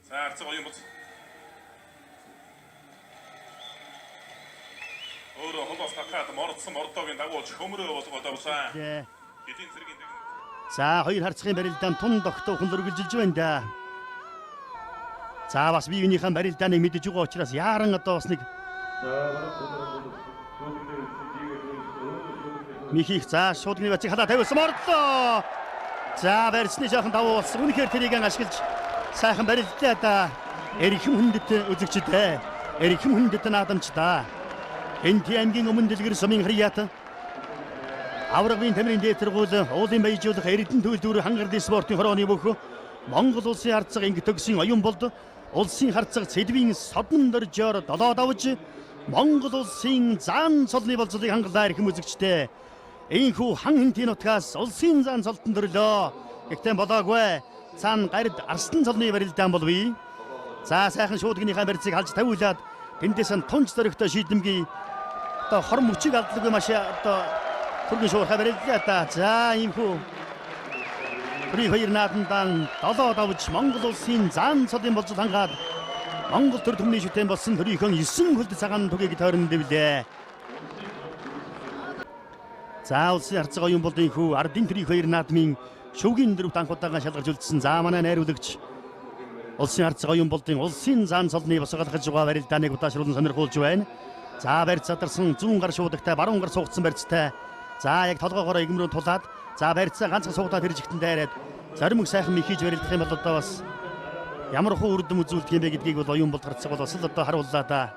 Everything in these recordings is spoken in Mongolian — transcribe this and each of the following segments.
За арцаг оюун бол өөрөө холоос татаад мордсон мордоогийн дагуулж хөмрөө болгоод авсан. Эдийн зэргийн за хоёр харцгийн барилдаан тун тогтоохон өргөлжилж байна да. За бас биеийнхээ барилдааныг мэдэж байгаа учраас яаран одоо бас нэг Михих за шуудны бацыг халаа тавьсан мордлоо. За барьсны жоохон давуу болсон. Үнэхээр тэрийг ашиглаж сайхан барилдаа да. Эрхэм хүндэт үзэгчтэй. Эрхэм хүндэт наадамчдаа. Энти аймгийн өмнө дэлгэр сумын хрият аврагын тамирын дээд сургууль уулын баяжуулах эрдэнэ төлөвлөрө хангалтын спортын хорооны бүх Монгол улсын харцаг инг төгсийн оюун болд улсын харцаг цэлбийн содон дөржөөр долоод авж Монгол улсын зан цолны болцлыг хангалаа эрхэм үзэгчтэй. Ийхүү хан хинтийн нутгаас улсын зан цолтон дөрлөө. Гэхдээ болоогүй. Цаана гард арслан цолны барилдаан болвий. За сайхан шуудгийнхаа барьцыг халж тавиулаад тэндээс нь тунч зөрөгтэй шийдэмгий одоо хор мөчийг алдлаггүй маш одоо түргэн шуурхаа барилдаа та. За иймхүү хоёр наадамдан долоод авч Монгол улсын зан цолын болцол хангаад Монгол төр төмний шүтэн болсон төрийнхөө 9 хөлд цагаан түгийг тойрон дэвлээ. За улсын харцаг оюун болдын хүү ардын төрийн хоёр наадмын шүвгийн дөрвт анхудаага шалгарч үлдсэн. За манай найруулагч улсын харцаг оюун болдын улсын зан цолны босгоолгож байгаа барилдааныг удаашруулан сонирхуулж байна. За барьц задарсан зүүн гар шуудагтай баруун гар суугдсан барьцтай. За яг толгоогоор игмрүү тулаад за барьцаа ганцхан суугаад тэр жигтэн дайраад зарим их сайхан михиж барилдах юм бол одоо бас ямар хуу үрдэм үзүүлдэг юм бэ гэдгийг бол оюун болд харцаг бол бас л одоо харууллаа да.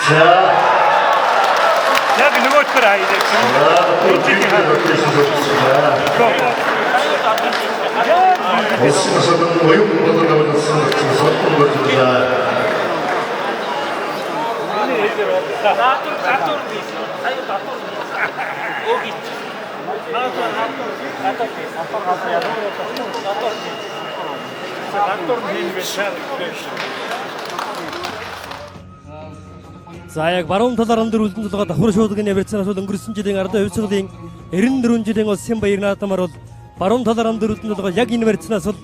За яг нөгөөдөр хайдаг. Эсвэн оюун болд авсан содон болд За яг баруун талаар өндөр үлдэн толгой давхар шуудгийн барьцаанаас бол өнгөрсөн жилийн ардын хувь сургуулийн 94 жилийн улсын баяр наадамаар бол баруун талаар өндөр үлдэн толгой яг энэ барьцаанаас бол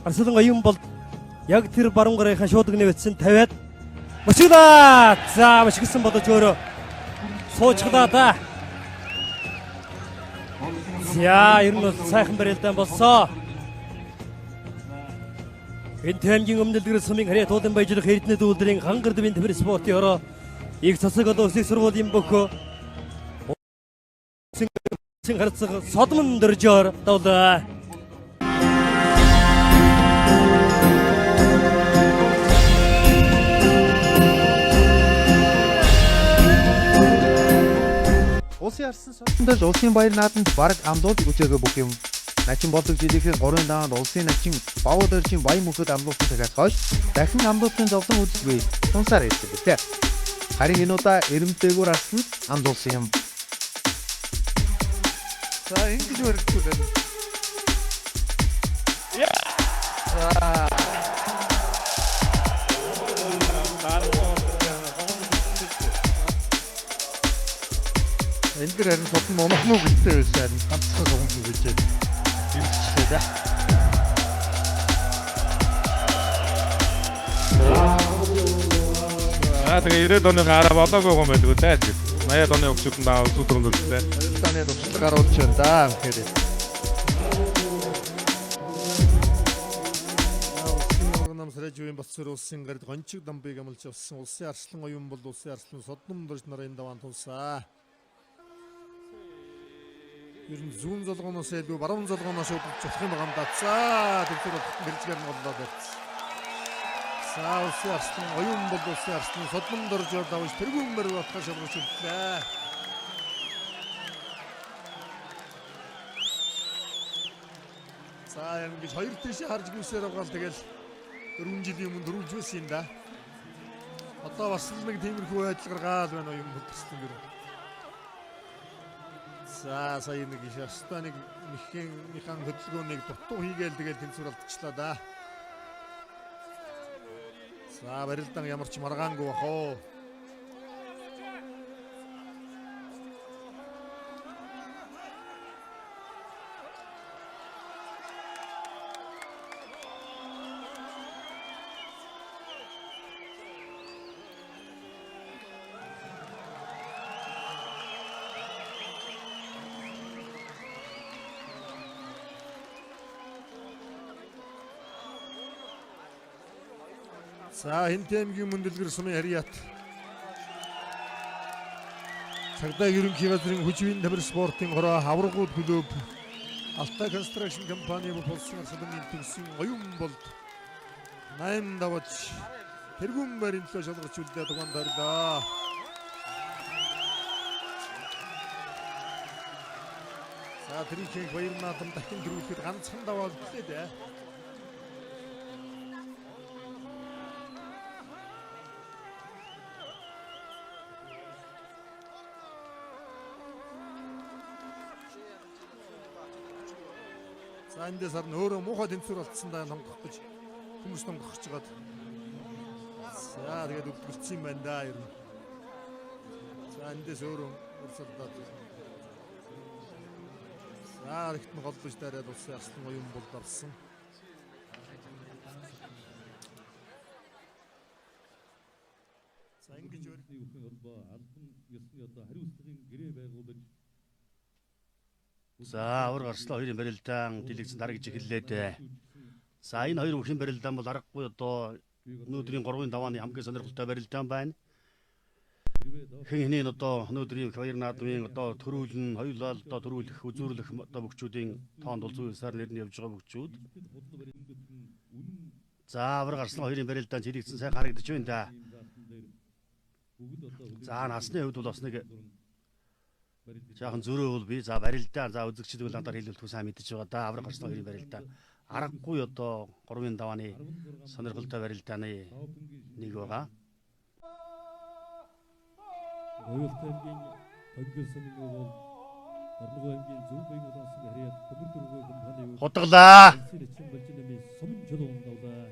Арслан оюун болд яг тэр баруун гарынхаа шуудгийн барьцаанд тавиад мөчгөлаа. За мөчгсөн бодож өөрөө суучглаа да. За ер нь сайхан барилдаан болсон. Энэ таймгийн өмнө дэлгэр сумын харьяа туулан баяжуулах эрдэнэ дүүлдрийн хангар дэвийн тамир спортын хороо их цасаг одоо өсөг сургуулийн бөхөө харцаг содмон дөржөөр давлаа. Улсын арслан содондож улсын баяр наадамд бараг амлуулж үзээгүй бүх юм. Начин болдог жилийнхээ 3 даанд улсын начин бавуу дөржийн баян мөхөд амлуулсан цагаас хойш дахин амлуулсан зовлон үзэлгүй тунсаар ирсэн битээ. Харин энэ удаа эрэмтэйгүүр арсланд амлуулсан юм. За ингэж өргөжүүлэн. Энэ дэр харин содон монохноо гэлтэй байсан ганцхан согон гэж хэлчихлээ да. Тэгээ 90-ад оны гараа болоогүй юм байлгүй те. 80-ад оны өгчүүд нь даав сүтрэн дөлтэй. Таны тусдаг гарууд ч байна да. Тэгэхээр намсраж болцоор улсын гард гончиг дамбыг амлж авсан улсын арслан оюун бол улсын арслан содном дөрж нарын даваан тулсаа. Ер нь зүүн золгооноос илүү баруун золгооноос удаж явах юм байгаа юм да. За тэр мэржгээр нь боллоо байц. За улсын арслан оюун бол улсын арслан содном дөржөөр давж тэргүүн мөр батгаш шалгаж үлдлээ. За ингэж хоёр тийш харж гүйсээр байгаа л тэгэл 4 жилийн өмнө дөрвж байсан юм да. Одоо бас л нэг тиймэрхүү байдал гаргаад байна оюун бол төслөн гэр. За сая нэг шастаныг михэн хөдөлгөөнийг дутуу хийгээл тэгэл тэнцвэр алдчихлаа да. За барилдаан ямар ч маргаангүй бах оо. За Хинтэмгийн мөндөдлгөр сумын харьяат. Цагдаа ерөнхий газрын хүчвийн тамир спортын хороо аврагууд клуб Алтай констракшн компани болсон салмын төгсөн оюун болд 8 давж тэргүүн барин төлөө шалгарч үлдээ тугаан дарлаа. За трикийг баяр наадам дахин дөрүүлэхэд ганцхан даваа үлдээ дээ. За эндээс харин өөрөө муухай тэнцвэр болцсон даа номгох гэж хүмүүс номгох гэж байгаад. За тэгээд өвдөлцсөн юм байна да ер нь. За эндээс өөрөө урсгалдаад. За ихтэн голдож дараад улсын ястан оюун болд авсан. За ингэж өөрийн холбоо албан ёсны одоо хариуцлагын гэрээ байгуулж. За авраг арслаа хоёрын барилдаан дэлгэцэн дарагж эхэллээ. За энэ хоёр бүхэн барилдаан бол аргагүй одоо өнөөдрийн 3-ын давааны хамгийн сонирхолтой барилдаан байна. Хин одоо өнөөдрийн баяр наадмын одоо төрүүлэн хоёулаа одоо төрүүлэх үзүүрлэх одоо бүгчүүдийн тоонд бол зүйсээр нэрний явж байгаа бүгчүүд. За авраг арслаа хоёрын барилдаан дэлгэцэн сайн харагдаж байна да. За насны хувьд бол бас нэг жаахан зөрөө бол би за барилдаа за үзэгчд бол надаар хэлүүлэх сайн мэдэж байгаа да. Авраг гарсан хоёрын барилдаа аргагүй одоо 3-ын давааны сонирхолтой барилдааны нэг байгаа. Оюутан аймгийн төгссөн нэг бол Орногов аймгийн зөв баян улаансан харьяат төмөр төргөө компани Хутглаа. сумын чулуун давлаа.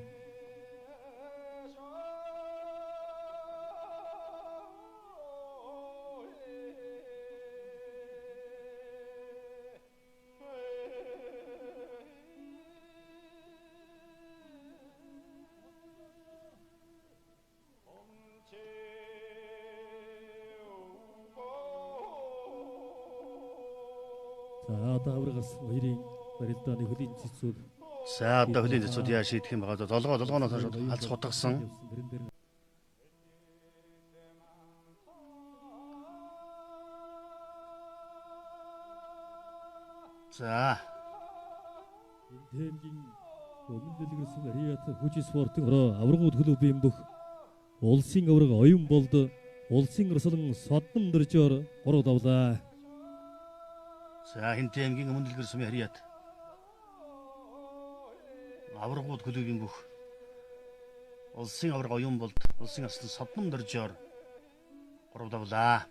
За одоо аврагаас хоёрын барилдааны хөлийн цэцүүд. За одоо хөлийн цэцүүд яа шийдэх юм байгаа. Долгооноос алц хутгсан. За Хинтэмгийн өмнө дэлгэрсэн харьяат хүч спортын хороо аврагууд клубын бүх улсын авраг оюун болд улсын өрсөлдөн содон дөржөөр 3 давлаа. За Хинтэмгийн өмнө дэлгэр сумын харьяат аврагууд клубын бүх улсын авраг оюун болд улсын арслан содон дөржөөр 3 давлаа.